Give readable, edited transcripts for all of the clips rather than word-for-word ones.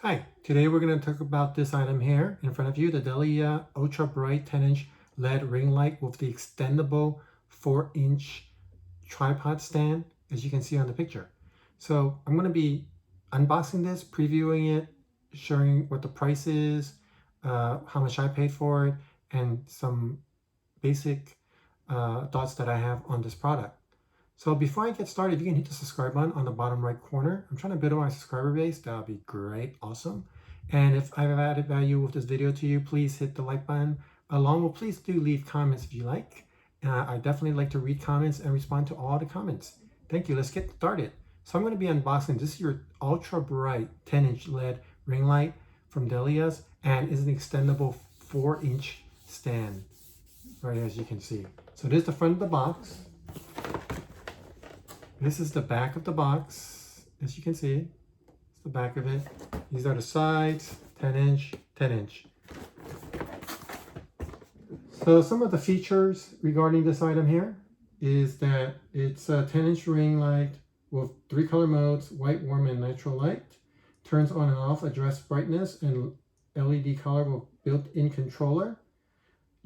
Hi, today we're going to talk about this item here in front of you, the Delia Ultra Bright 10-inch LED ring light with the extendable 4-inch tripod stand, as you can see on the picture. So I'm going to be unboxing this, previewing it, showing what the price is, how much I paid for it, and some basic thoughts that I have on this product. So before I get started, you can hit the subscribe button on the bottom right corner. I'm trying to build my subscriber base. That would be great, awesome. And if I've added value with this video to you, please hit the like button. Along with, please do leave comments if you like. I definitely like to read comments and respond to all the comments. Thank you. Let's get started. So I'm going to be unboxing. This is your ultra bright 10-inch LED ring light from Delia's, and is an extendable 4-inch stand, right, as you can see. So this is the front of the box. This is the back of the box, as you can see. It's the back of it. These are the sides, 10-inch, 10-inch. So some of the features regarding this item here is that it's a 10-inch ring light with 3 color modes: white, warm, and natural light. Turns on and off, address brightness, and LED color with built-in controller.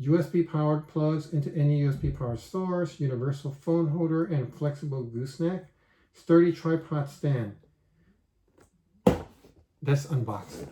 USB powered plugs into any USB power source, universal phone holder, and flexible gooseneck. Sturdy tripod stand. Let's unbox it.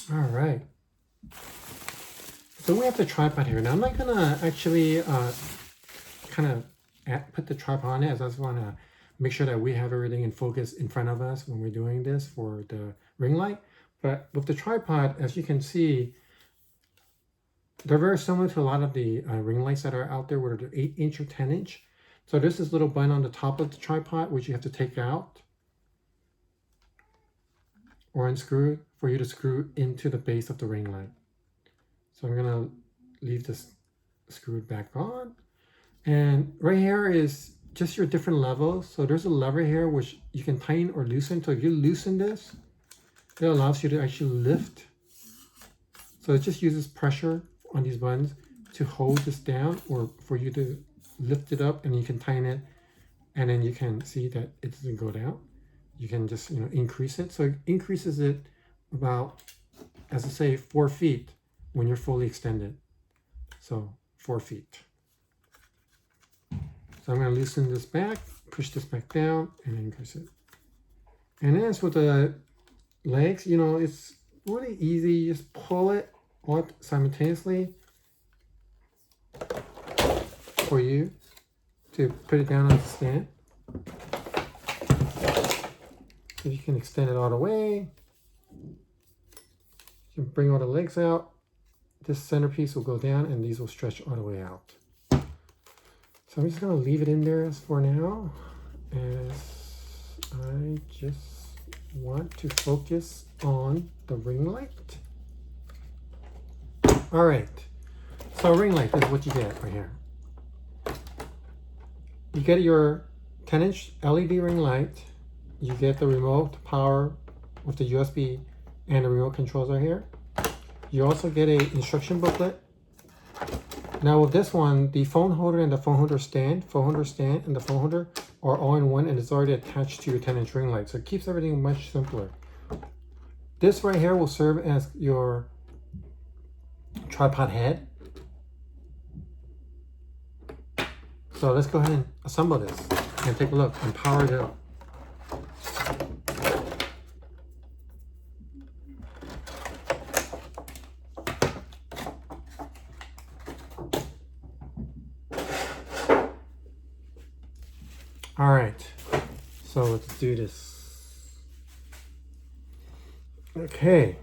All right. So we have the tripod here. Now I'm not gonna actually kind of put the tripod on it, as I just want to make sure that we have everything in focus in front of us when we're doing this for the ring light. But with the tripod, as you can see, they're very similar to a lot of the ring lights that are out there, where they're 8-inch or 10-inch. So there's this little button on the top of the tripod, which you have to take out or unscrew for you to screw into the base of the ring light. So I'm gonna leave this screwed back on. And right here is just your different levels. So there's a lever here which you can tighten or loosen. So if you loosen this, it allows you to actually lift. So it just uses pressure on these buttons to hold this down, or for you to lift it up, and you can tighten it, and then you can see that it doesn't go down. You can just, increase it. So it increases it about, as I say, 4 feet when you're fully extended. So 4 feet. So I'm going to loosen this back, push this back down, and increase it. And as with the legs, it's really easy. You just pull it out simultaneously for you to put it down on the stand. So you can extend it all the way. You can bring all the legs out. This centerpiece will go down, and these will stretch all the way out. So I'm just going to leave it in there as for now, as I just want to focus on the ring light. All right, so ring light is what you get right here. You get your 10-inch LED ring light. You get the remote power with the USB, and the remote controls are here. You also get an instruction booklet. Now with this one, the phone holder and the phone holder stand and the phone holder are all in one, and it's already attached to your 10-inch ring light. So it keeps everything much simpler. This right here will serve as your tripod head. So let's go ahead and assemble this and take a look and power it up. All right, so let's do this. Okay,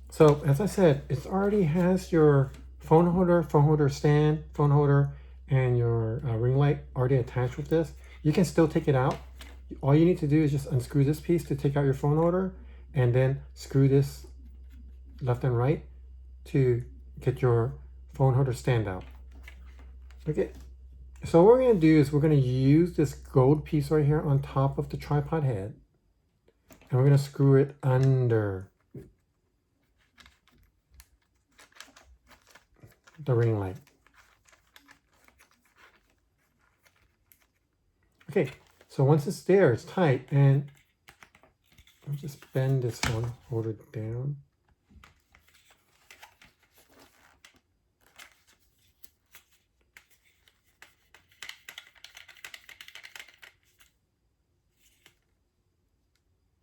so as I said, it already has your phone holder stand, phone holder, and your ring light already attached with this, you can still take it out. All you need to do is just unscrew this piece to take out your phone holder, and then screw this left and right to get your phone holder stand out. Okay, so what we're going to do is we're going to use this gold piece right here on top of the tripod head, and we're going to screw it under the ring light. Okay, so once it's there, it's tight, and I'll just bend this one, hold it down.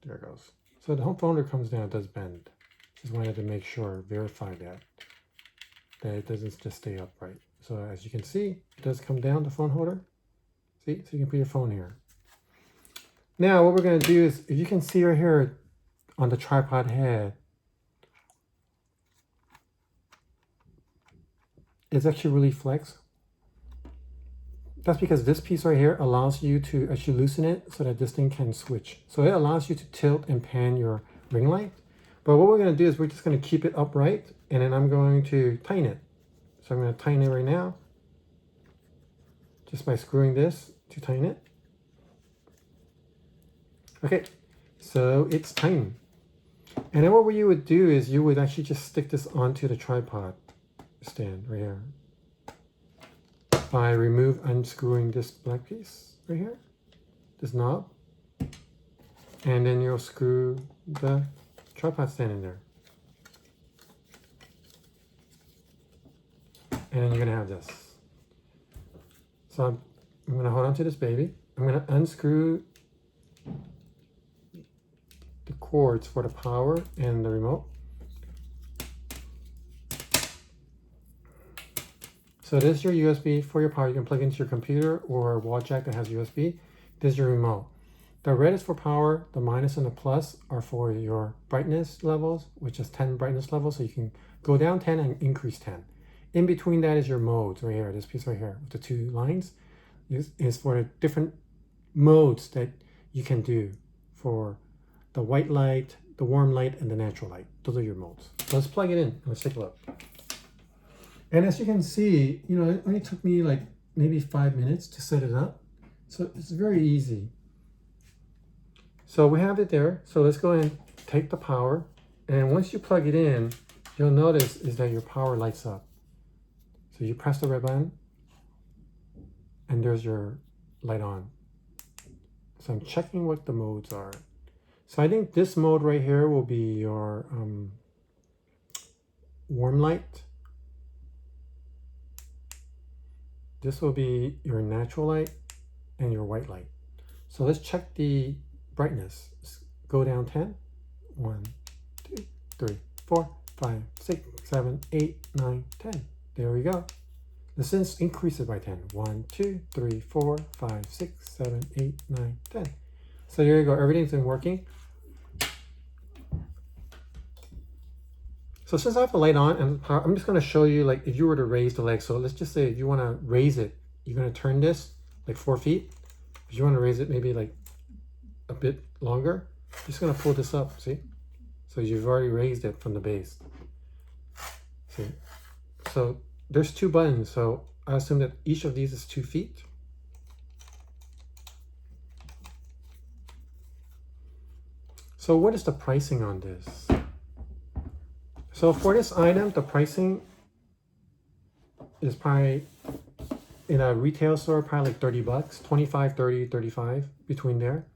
There it goes. So the phone holder comes down, it does bend. Just wanted to make sure, verify that it doesn't just stay upright. So as you can see, it does come down, the phone holder. See, so you can put your phone here. Now what we're going to do is, if you can see right here on the tripod head, it's actually really flexed. That's because this piece right here allows you to actually loosen it so that this thing can switch. So it allows you to tilt and pan your ring light. But what we're going to do is we're just going to keep it upright, and then I'm going to tighten it. So I'm going to tighten it right now, just by screwing this to tighten it. Okay, so it's tightened. And then what you would do is you would actually just stick this onto the tripod stand right here by unscrewing this black piece right here, this knob, and then you'll screw the tripod stand in there. And then you're gonna have this. So I'm gonna hold on to this baby. I'm gonna unscrew the cords for the power and the remote. So this is your USB for your power. You can plug into your computer or a wall jack that has USB. This is your remote. The red is for power. The minus and the plus are for your brightness levels, which is 10 brightness levels. So you can go down 10 and increase 10. In between that is your modes right here. This piece right here with the two lines is for the different modes that you can do for the white light, the warm light, and the natural light. Those are your modes. So let's plug it in. Let's take a look. And as you can see, you know, it only took me like maybe 5 minutes to set it up. So it's very easy. So we have it there. So let's go and take the power. And once you plug it in, you'll notice is that your power lights up. So you press the red button and there's your light on. So I'm checking what the modes are. So I think this mode right here will be your warm light. This will be your natural light and your white light. So let's check the brightness. Go down 10. 1, 2, 3, 4, 5, 6, 7, 8, 9, 10. There we go. Let's increase it by 10. 1, 2, 3, 4, 5, 6, 7, 8, 9, 10. So there you go. Everything's been working. So since I have the light on and power, I'm just going to show you, like, if you were to raise the leg. So let's just say if you want to raise it, you're going to turn this like 4 feet. If you want to raise it maybe like a bit longer, you're just going to pull this up, see? So you've already raised it from the base. See? So there's 2 buttons. So I assume that each of these is 2 feet. So what is the pricing on this? So for this item, the pricing is probably in a retail store, probably like 30 bucks, 25, 30, 35, between there.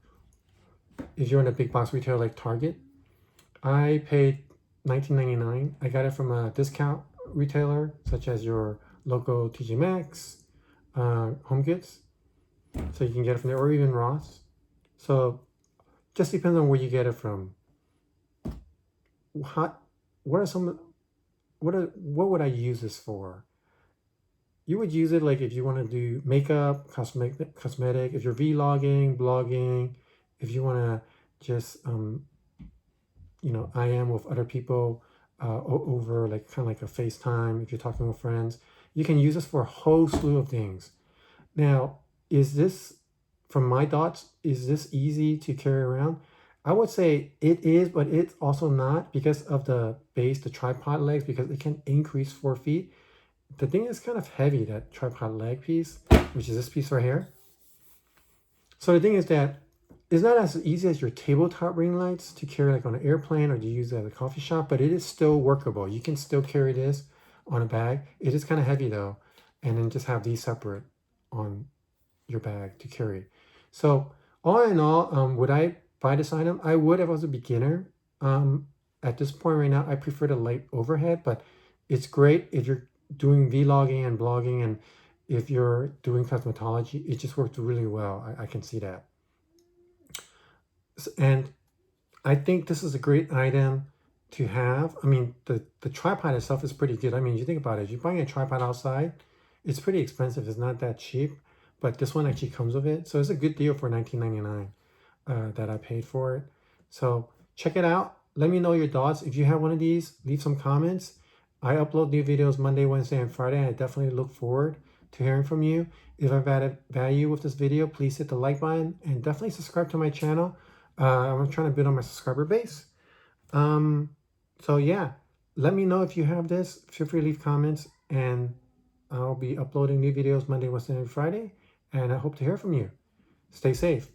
If you're in a big box retailer like Target, I paid $19.99. I got it from a discount retailer, such as your local TJ Maxx, HomeGoods. So you can get it from there, or even Ross. So just depends on where you get it from. What would I use this for? You would use it like if you want to do makeup, cosmetic, if you're vlogging, blogging, if you want to just you know, IM with other people over like kind of like a FaceTime, if you're talking with friends. You can use this for a whole slew of things. Now, is this, from my thoughts, is this easy to carry around? I would say it is, but it's also not because of the base, the tripod legs, because it can increase 4 feet. The thing is kind of heavy, that tripod leg piece, which is this piece right here. So the thing is that it's not as easy as your tabletop ring lights to carry like on an airplane or to use at a coffee shop, but it is still workable. You can still carry this on a bag. It is kind of heavy though, and then just have these separate on your bag to carry. So all in all, would I buy this item? I would if I was a beginner. At this point right now, I prefer the light overhead, but it's great if you're doing vlogging and blogging, and if you're doing cosmetology, it just worked really well. I can see that. And I think this is a great item to have. I mean, the tripod itself is pretty good. I mean, you think about it, if you're buying a tripod outside, it's pretty expensive. It's not that cheap, but this one actually comes with it. So it's a good deal for $19.99 that I paid for it. So check it out. Let me know your thoughts. If you have one of these, leave some comments. I upload new videos Monday, Wednesday, and Friday. I definitely look forward to hearing from you. If I've added value with this video, please hit the like button and definitely subscribe to my channel. I'm trying to build on my subscriber base. So yeah, let me know if you have this. Feel free to leave comments, and I'll be uploading new videos Monday, Wednesday, and Friday. And I hope to hear from you. Stay safe.